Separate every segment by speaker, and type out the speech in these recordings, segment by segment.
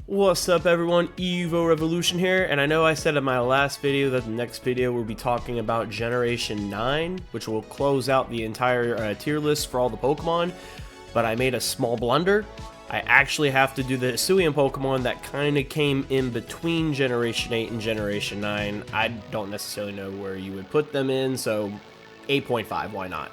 Speaker 1: What's up everyone, Evo Revolution here, and I know I said in my last video that the next video we'll be talking about Generation 9, which will close out the entire tier list for all the Pokemon, but I made a small blunder. I actually have to do the Hisuian Pokemon that kind of came in between Generation 8 and Generation 9. I don't necessarily know where you would put them in, so 8.5, why not?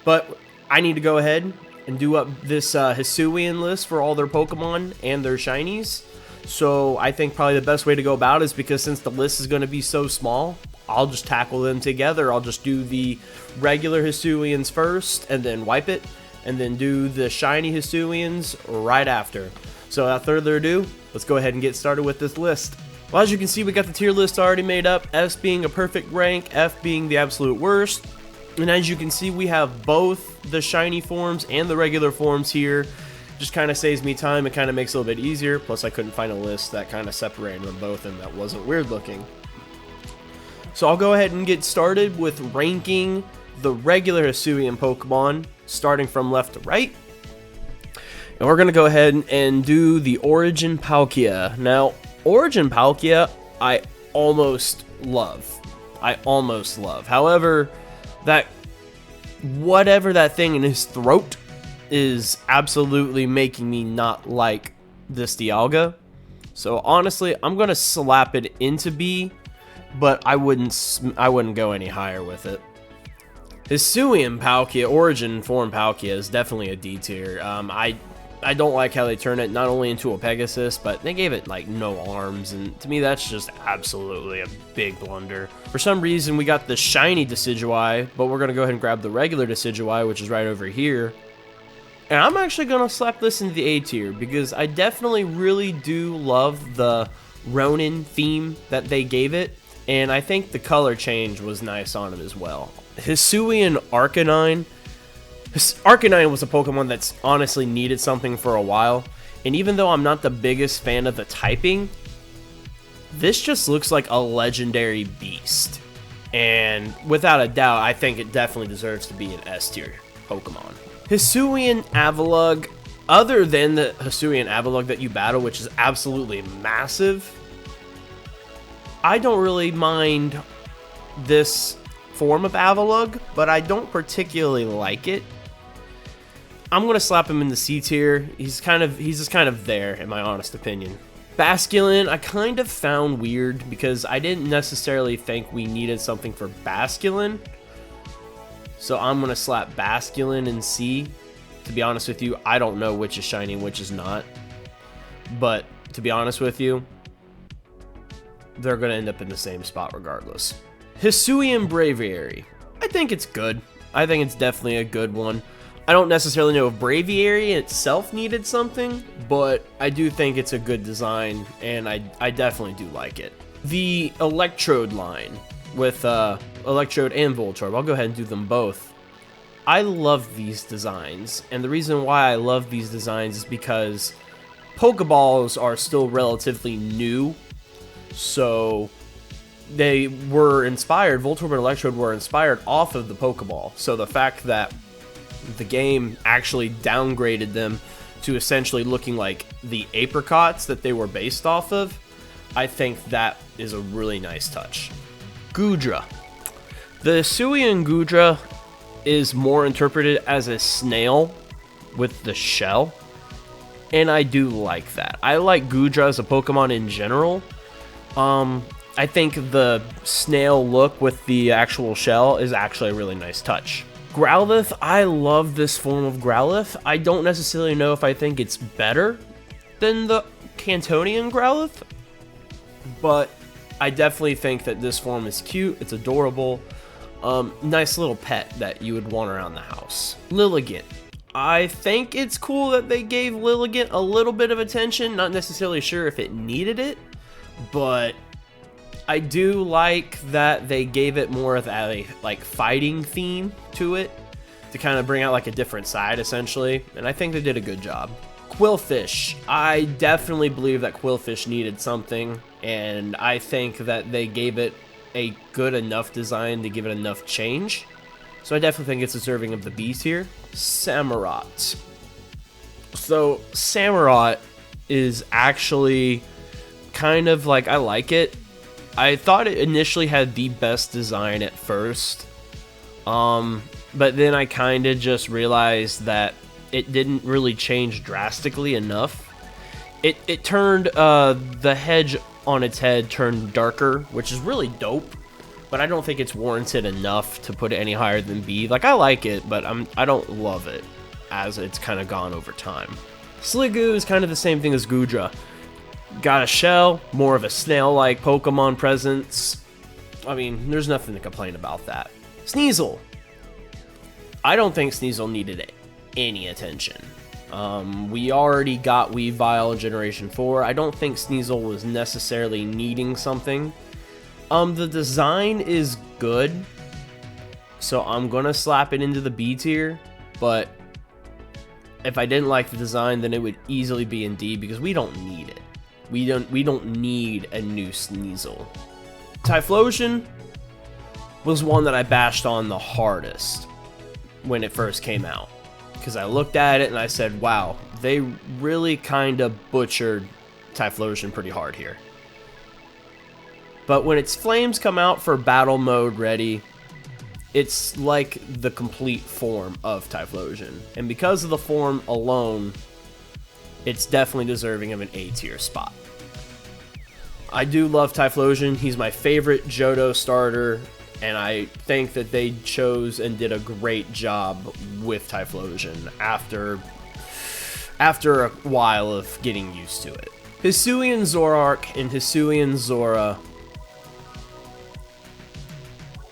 Speaker 1: But I need to go ahead and do up this Hisuian list for all their Pokemon and their shinies. So I think probably the best way to go about it is, because since the list is going to be so small, I'll just tackle them together. I'll just do the regular Hisuians first and then wipe it, and then do the shiny Hisuians right after. So without further ado, let's go ahead and get started with this list. Well, as you can see, we got the tier list already made up, S being a perfect rank, F being the absolute worst. And as you can see, we have both the shiny forms and the regular forms here. Just kind of saves me time. It kind of makes it a little bit easier. Plus, I couldn't find a list that kind of separated them both and that wasn't weird looking. So I'll go ahead and get started with ranking the regular Hisuian Pokemon, starting from left to right. And we're going to go ahead and do the Origin Palkia. Now, Origin Palkia, I almost love. However, that whatever that thing in his throat is absolutely making me not like this Dialga. So honestly, I'm gonna slap it into B, but I wouldn't go any higher with it. Hisuian Palkia, Origin form Palkia, is definitely a D tier. I don't like how they turn it not only into a Pegasus, but they gave it like no arms, and to me that's just absolutely a big blunder. For some reason we got the shiny Decidueye, but we're gonna go ahead and grab the regular Decidueye, which is right over here. And I'm actually gonna slap this into the A tier, because I definitely really do love the Ronin theme that they gave it, and I think the color change was nice on it as well. Hisuian Arcanine. Arcanine was a Pokemon that's honestly needed something for a while, and even though I'm not the biggest fan of the typing, this just looks like a legendary beast. And without a doubt, I think it definitely deserves to be an S tier Pokemon. Hisuian Avalugg, other than the Hisuian Avalugg that you battle, which is absolutely massive, I don't really mind this form of Avalugg, but I don't particularly like it. I'm gonna slap him in the C tier. He's just kind of there, in my honest opinion. Basculin, I kind of found weird, because I didn't necessarily think we needed something for Basculin. So I'm gonna slap Basculin in C. To be honest with you, I don't know which is shiny and which is not. But to be honest with you, they're gonna end up in the same spot regardless. Hisuian Braviary. I think it's good. I think it's definitely a good one. I don't necessarily know if Braviary itself needed something, but I do think it's a good design, and I definitely do like it. The Electrode line with Electrode and Voltorb. I'll go ahead and do them both. I love these designs, and the reason why I love these designs is because Pokeballs are still relatively new, so they were inspired, Voltorb and Electrode were inspired off of the Pokeball. So the fact that the game actually downgraded them to essentially looking like the apricots that they were based off of, I think that is a really nice touch. Goodra. The Hisuian Goodra is more interpreted as a snail with the shell, and I do like that. I like Goodra as a Pokemon in general. I think the snail look with the actual shell is actually a really nice touch. Growlithe, I love this form of Growlithe. I don't necessarily know if I think it's better than the Cantonian Growlithe, but I definitely think that this form is cute, it's adorable, nice little pet that you would want around the house. Lilligant. I think it's cool that they gave Lilligant a little bit of attention, not necessarily sure if it needed it, but I do like that they gave it more of a fighting theme to it, to kind of bring out like a different side essentially, and I think they did a good job. Quillfish. I definitely believe that Quillfish needed something, and I think that they gave it a good enough design to give it enough change. So I definitely think it's deserving of the B tier. Samurott. So Samurott is actually kind of like, I like it. I thought it initially had the best design at first, but then I kind of just realized that it didn't really change drastically enough. It turned the hedge on its head turned darker, which is really dope, but I don't think it's warranted enough to put it any higher than B. Like, I like it, but I don't love it as it's kind of gone over time. Sliggoo is kind of the same thing as Goodra. Got a shell, more of a snail-like Pokemon presence. I mean, there's nothing to complain about that. Sneasel. I don't think Sneasel needed any attention. We already got Weavile Generation 4. I don't think Sneasel was necessarily needing something. The design is good, so I'm gonna slap it into the B tier, but if I didn't like the design, then it would easily be in D, because we don't need it. We don't need a new Sneasel. Typhlosion was one that I bashed on the hardest when it first came out, because I looked at it and I said, wow, they really kind of butchered Typhlosion pretty hard here. But when its flames come out for battle mode ready, it's like the complete form of Typhlosion. And because of the form alone, it's definitely deserving of an A tier spot. I do love Typhlosion. He's my favorite Johto starter, and I think that they chose and did a great job with Typhlosion after a while of getting used to it. Hisuian Zoroark and Hisuian Zora,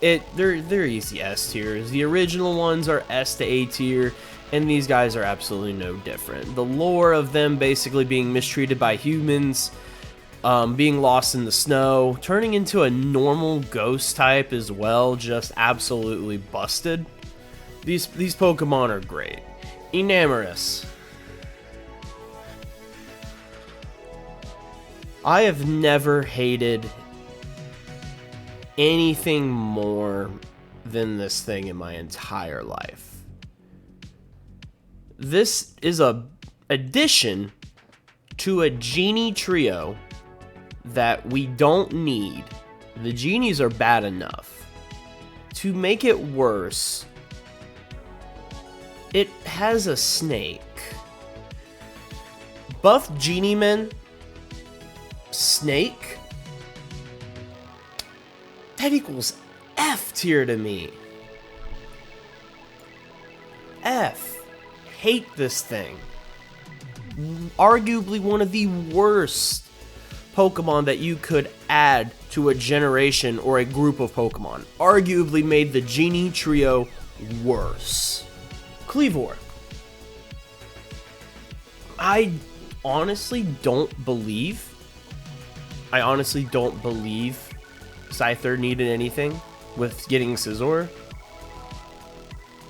Speaker 1: they're easy S tiers. The original ones are S to A tier, and these guys are absolutely no different. The lore of them basically being mistreated by humans, being lost in the snow, turning into a normal ghost type as well, just absolutely busted. These Pokemon are great. Enamorus. I have never hated anything more than this thing in my entire life. This is a addition to a genie trio that we don't need. The genies are bad enough. To make it worse, it has a snake. Buff Genie Men, snake? That equals F tier to me. F. Hate this thing. Arguably one of the worst Pokemon that you could add to a generation or a group of Pokemon. Arguably made the Genie trio worse. Kleavor. I honestly don't believe Scyther needed anything with getting Scizor.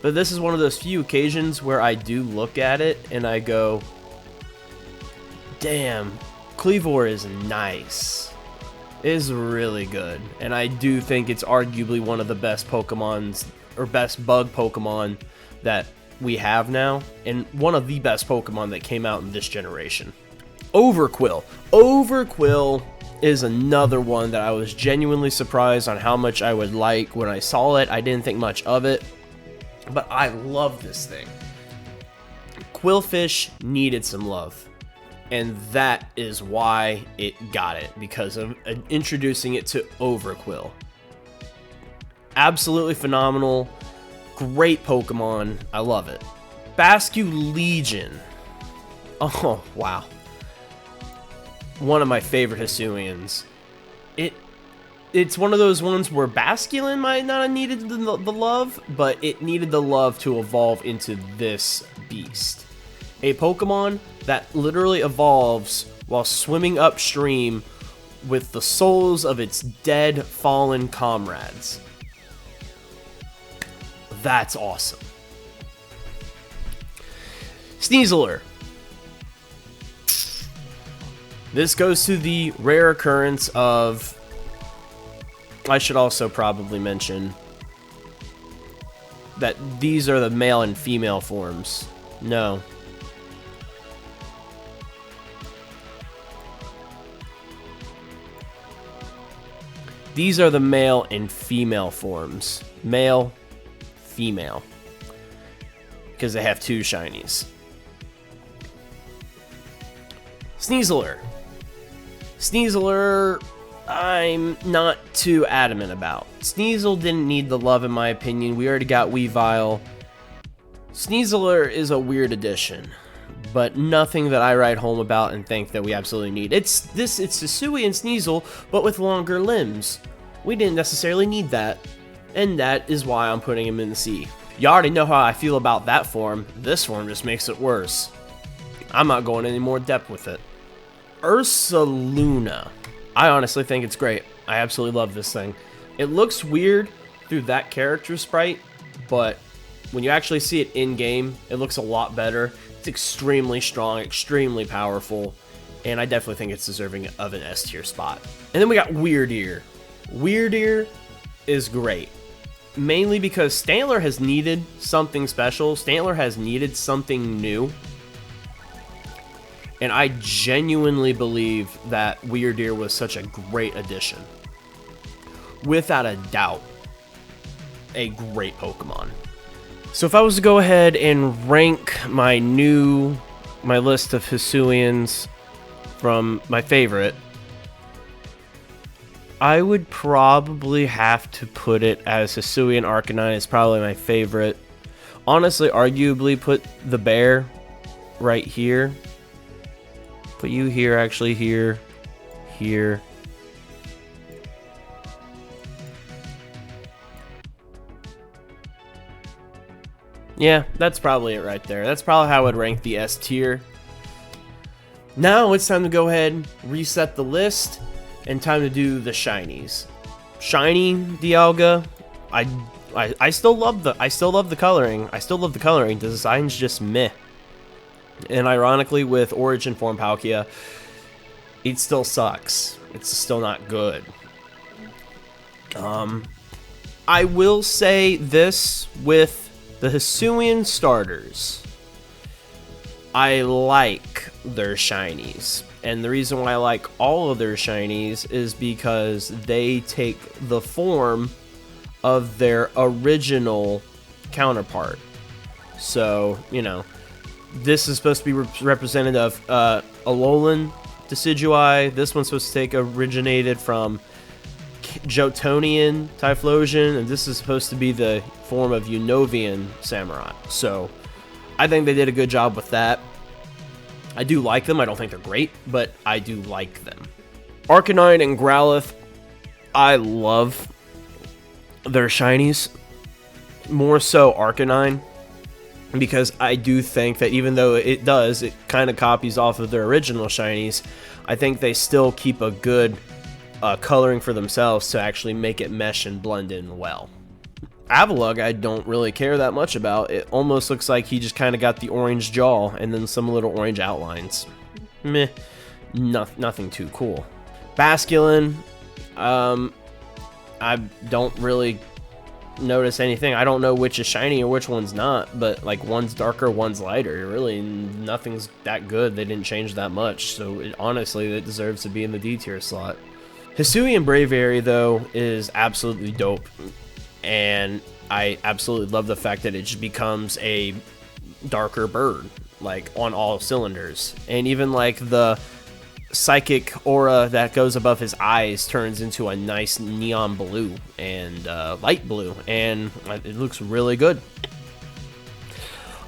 Speaker 1: But this is one of those few occasions where I do look at it and I go, damn, Kleavor is nice. It is really good. And I do think it's arguably one of the best Pokemons, or best bug Pokemon that we have now, and one of the best Pokemon that came out in this generation. Overquill. Overquill is another one that I was genuinely surprised on how much I would like when I saw it. I didn't think much of it, but I love this thing. Quillfish needed some love, and that is why it got it, because of introducing it to Overquill. Absolutely phenomenal. Great Pokemon. I love it. Bascu Legion. Oh, wow. One of my favorite Hisuians. It's one of those ones where Basculin might not have needed the love, but it needed the love to evolve into this beast. A Pokemon that literally evolves while swimming upstream with the souls of its dead, fallen comrades. That's awesome. Sneasler. This goes to the rare occurrence of... I should also probably mention that these are the male and female forms. No. These are the male and female forms. Male, female. Because they have 2 shinies. Sneasler. Sneasler, I'm not too adamant about. Sneasel didn't need the love in my opinion. We already got Weavile. Sneasler is a weird addition, but nothing that I write home about and think that we absolutely need. It's Hisuian Sneasel, but with longer limbs. We didn't necessarily need that, and that is why I'm putting him in the C. You already know how I feel about that form. This form just makes it worse. I'm not going any more depth with it. Ursaluna. I honestly think it's great. I absolutely love this thing. It looks weird through that character sprite, but when you actually see it in game, it looks a lot better. It's extremely strong, extremely powerful, and I definitely think it's deserving of an S tier spot. And then we got Weirdeer. Weirdeer is great, mainly because Stantler has needed something special. Stantler has needed something new. And I genuinely believe that Weirdeer was such a great addition. Without a doubt, a great Pokemon. So if I was to go ahead and rank my list of Hisuians from my favorite, I would probably have to put it as Hisuian Arcanine is probably my favorite. Honestly, arguably put the bear right here. Put you here, actually here, here. Yeah, that's probably it right there. That's probably how I would rank the S tier. Now it's time to go ahead, reset the list, and time to do the shinies. Shiny Dialga, I still love the coloring. I still love the coloring. The design's just meh. And ironically, with Origin Form Palkia, it still sucks. It's still not good. I will say this with the Hisuian starters. I like their shinies. And the reason why I like all of their shinies is because they take the form of their original counterpart. So, you know, this is supposed to be representative of Alolan Decidueye. This one's supposed to originated from Jotonian Typhlosion, and this is supposed to be the form of Unovian Samurai. So, I think they did a good job with that. I do like them. I don't think they're great, but I do like them. Arcanine and Growlithe, I love their shinies. More so Arcanine, because I do think that even though it kind of copies off of their original shinies, I think they still keep a good coloring for themselves to actually make it mesh and blend in well. Avalugg, I don't really care that much about. It almost looks like he just kind of got the orange jaw and then some little orange outlines. Meh, nothing too cool. Basculin, I don't really notice anything. I don't know which is shiny or which one's not, but like one's darker, one's lighter. Really, nothing's that good. They didn't change that much, so honestly, it deserves to be in the D tier slot. Hisuian Braviary, though, is absolutely dope, and I absolutely love the fact that it just becomes a darker bird, like on all cylinders, and even like the psychic aura that goes above his eyes turns into a nice neon blue and light blue, and it looks really good.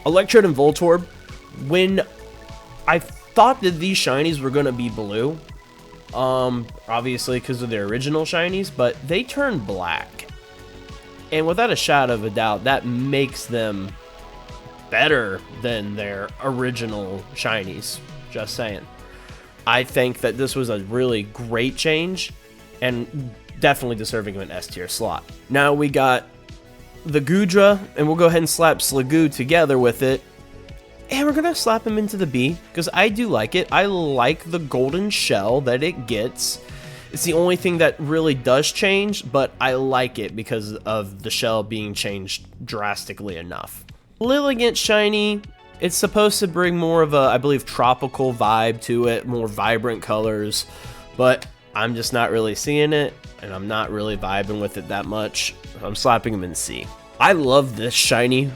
Speaker 1: Electrode and Voltorb, when I thought that these shinies were going to be blue, obviously because of their original shinies, but they turn black, and without a shadow of a doubt, that makes them better than their original shinies. Just saying. I think that this was a really great change and definitely deserving of an S tier slot. Now we got the Goodra, and we'll go ahead and slap Sliggoo together with it. And we're going to slap him into the B because I do like it. I like the golden shell that it gets. It's the only thing that really does change, but I like it because of the shell being changed drastically enough. Lilligant shiny. It's supposed to bring more of a, I believe, tropical vibe to it, more vibrant colors, but I'm just not really seeing it, and I'm not really vibing with it that much. I'm slapping them in C. I love this shiny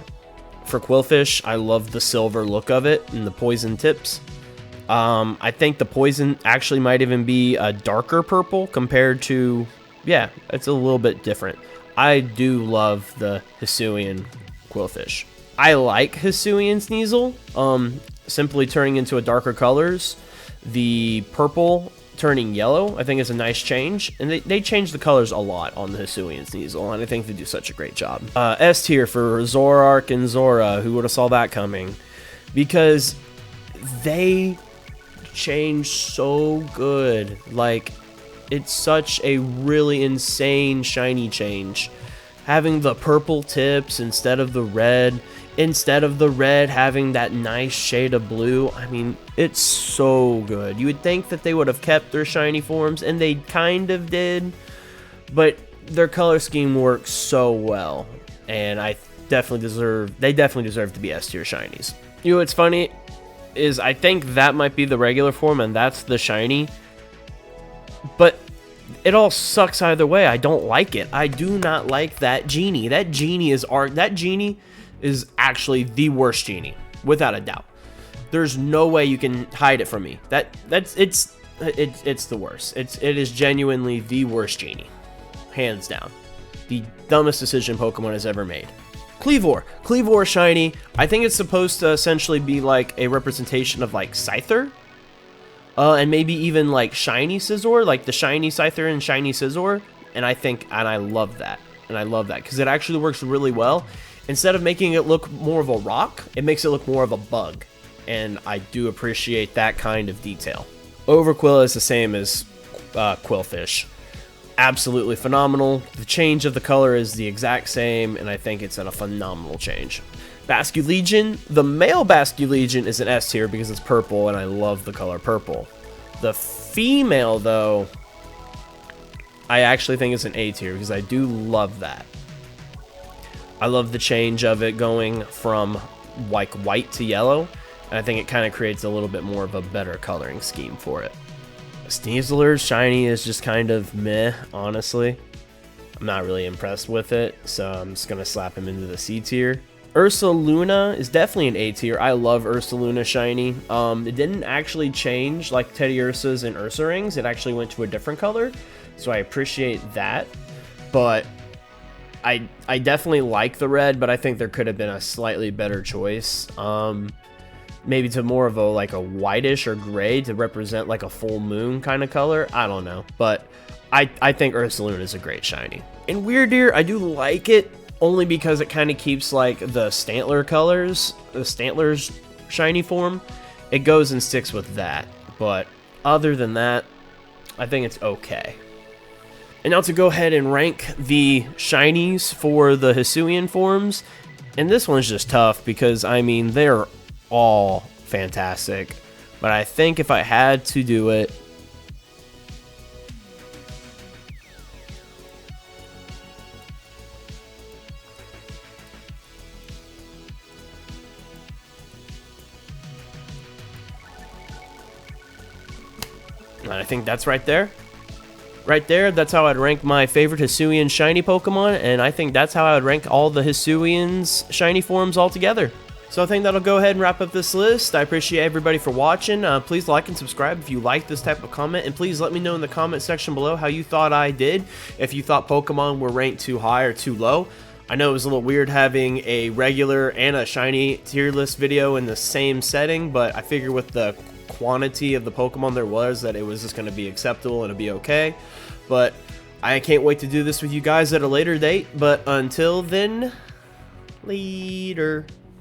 Speaker 1: for Quillfish. I love the silver look of it and the poison tips. I think the poison actually might even be a darker purple compared to, yeah, it's a little bit different. I do love the Hisuian Quillfish. I like Hisuian Sneasel, simply turning into a darker colors. The purple turning yellow, I think, is a nice change, and they change the colors a lot on the Hisuian Sneasel, and I think they do such a great job. S tier for Zoroark and Zora. Who would have saw that coming? Because they change so good. Like, it's such a really insane shiny change. Having the purple tips instead of the red having that nice shade of blue. I mean, it's so good. You would think that they would have kept their shiny forms, and they kind of did, but their color scheme works so well, and they definitely deserve to be S tier shinies. You know what's funny is I think that might be the regular form and that's the shiny, but it all sucks either way. I don't like it. I do not like that genie. That genie is actually the worst genie, without a doubt. There's no way you can hide it from me. It's the worst. It is genuinely the worst genie, hands down. The dumbest decision Pokemon has ever made. Kleavor shiny. I think it's supposed to essentially be like a representation of like Scyther, and maybe even like shiny Scizor, like the shiny Scyther and shiny Scizor. And I love that, because it actually works really well. Instead of making it look more of a rock, it makes it look more of a bug, and I do appreciate that kind of detail. Overquill is the same as Quillfish. Absolutely phenomenal. The change of the color is the exact same, and I think it's a phenomenal change. Basculegion. The male Basculegion is an S tier because it's purple, and I love the color purple. The female, though, I actually think it's an A tier because I do love that. I love the change of it going from like white to yellow, and I think it kind of creates a little bit more of a better coloring scheme for it. Sneasler's shiny is just kind of meh, honestly. I'm not really impressed with it, so I'm just going to slap him into the C tier. Ursaluna is definitely an A tier. I love Ursaluna shiny. It didn't actually change like Teddy Ursa's and Ursa Rings. It actually went to a different color, so I appreciate that. But I definitely like the red, but I think there could have been a slightly better choice. Maybe to more of a whitish or gray to represent like a full moon kind of color. I don't know, but I think Ursaluna is a great shiny. In Weirdeer, I do like it only because it kind of keeps like the Stantler colors, the Stantler's shiny form. It goes and sticks with that, but other than that, I think it's okay. And now to go ahead and rank the shinies for the Hisuian forms, and this one's just tough because I mean they're all fantastic, but I think if I had to do it, and I think that's right there. Right there, that's how I'd rank my favorite Hisuian shiny Pokemon, and I think that's how I would rank all the Hisuian's shiny forms all together. So I think that'll go ahead and wrap up this list. I appreciate everybody for watching. Please like and subscribe if you like this type of comment, and please let me know in the comment section below how you thought I did, if you thought Pokemon were ranked too high or too low. I know it was a little weird having a regular and a shiny tier list video in the same setting, but I figured with the quantity of the Pokemon there was that it was just going to be acceptable and it'd be okay. But I can't wait to do this with you guys at a later date, but until then, later.